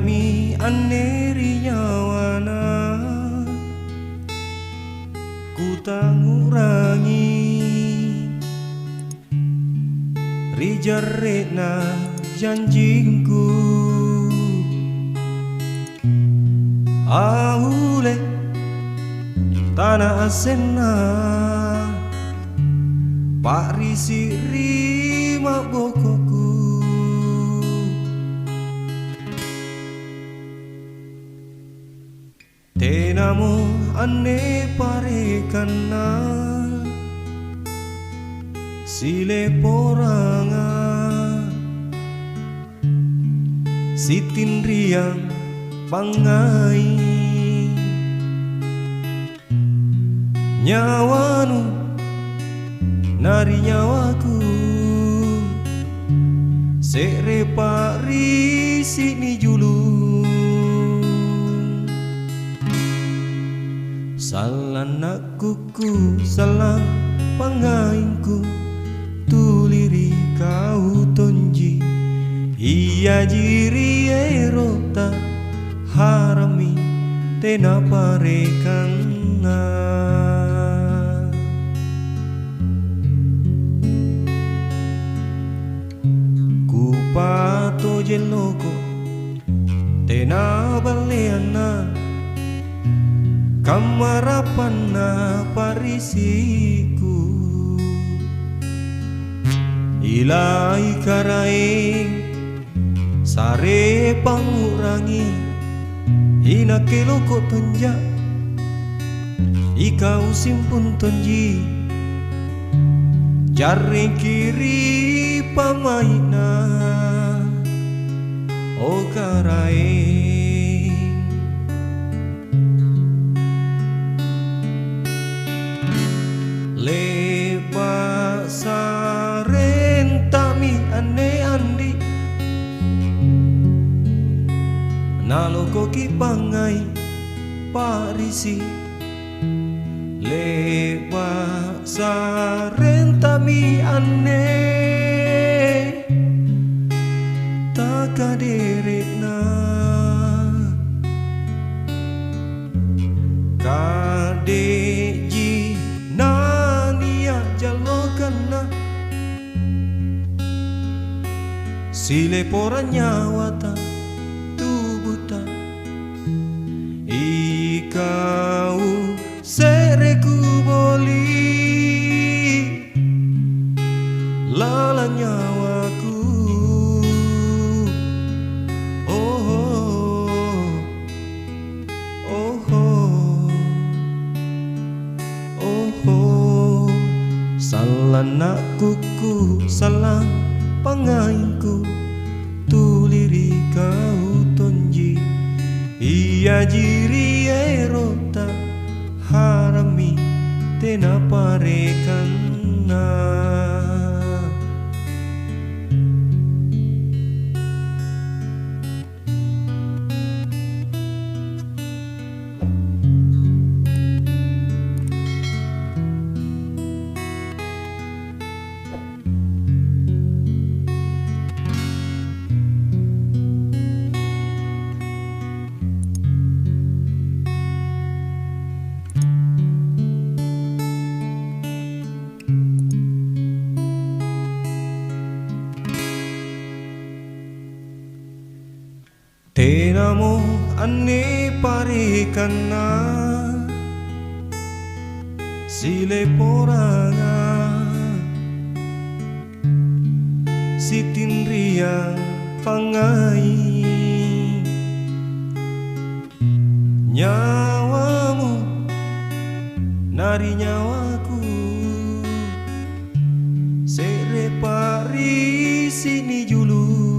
mi aneri nyawana ku tangurangi rijarena janjingku ahule tanah asena pak risi rima bokoku tenamo ane parekana sile poranga sitin riang pangai nyawanu nari nyawaku sere parisi ni julung salan kuku salang pangainku tuliri kau tonji iya jiri erota harami tena parekana ku pato jeloko tena baleana kamarapana parisiku ilai karaeng sare pangurangi ina keloko tonja ikau simpun tonji jare kiri pamaina o karaeng leba sarentami ane andi naloko ki pangai parisi leba sarentami ane takaderena kadeji nania jalokana sile poranyawata tubuta ikau sereku boli lala nyawaku oh oh oh oh oh salan kuku salang pangainku tuliri kau tonji iya jiri erota harami tena parekana tenamo ane parekana sile poranga sitin riang pangai nyawamu nari nyawaku sere parisi ni julung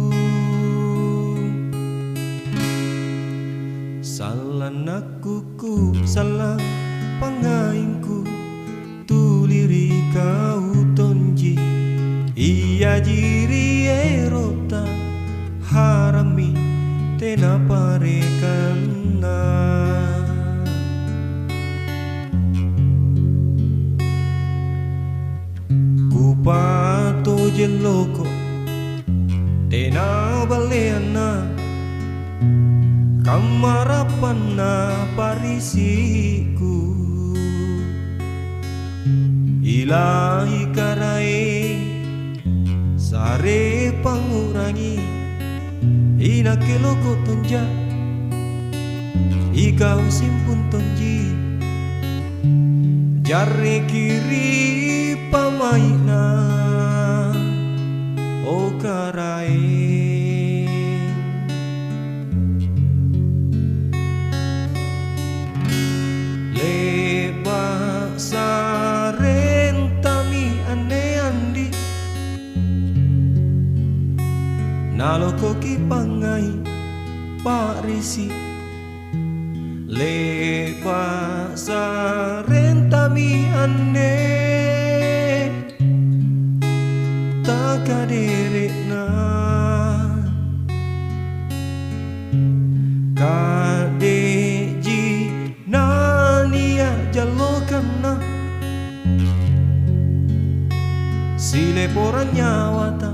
salan kuku salang pangainku tuliri kau tonji iya jiri erota harami tena parekana ku pato jeloko tena baleana kamarapanna parisiku ilahi karai sare pangurangi ina keloko tonja ikau simpun tonji jare kiri pamaina o karai nalo koki pangai parisi le pasarentami ane takaderena kadeji nania jalokana sile poran nyawata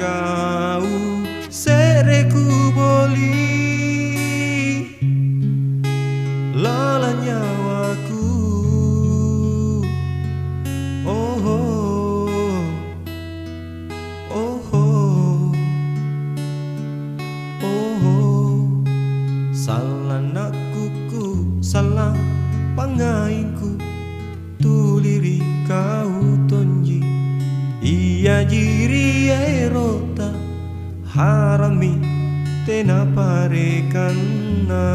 kau sereku boli lala nyawaku oh oh oh oh oh salah nakuku salah pangainku tuliri kau tonji iya jiri erota harami tena parekanna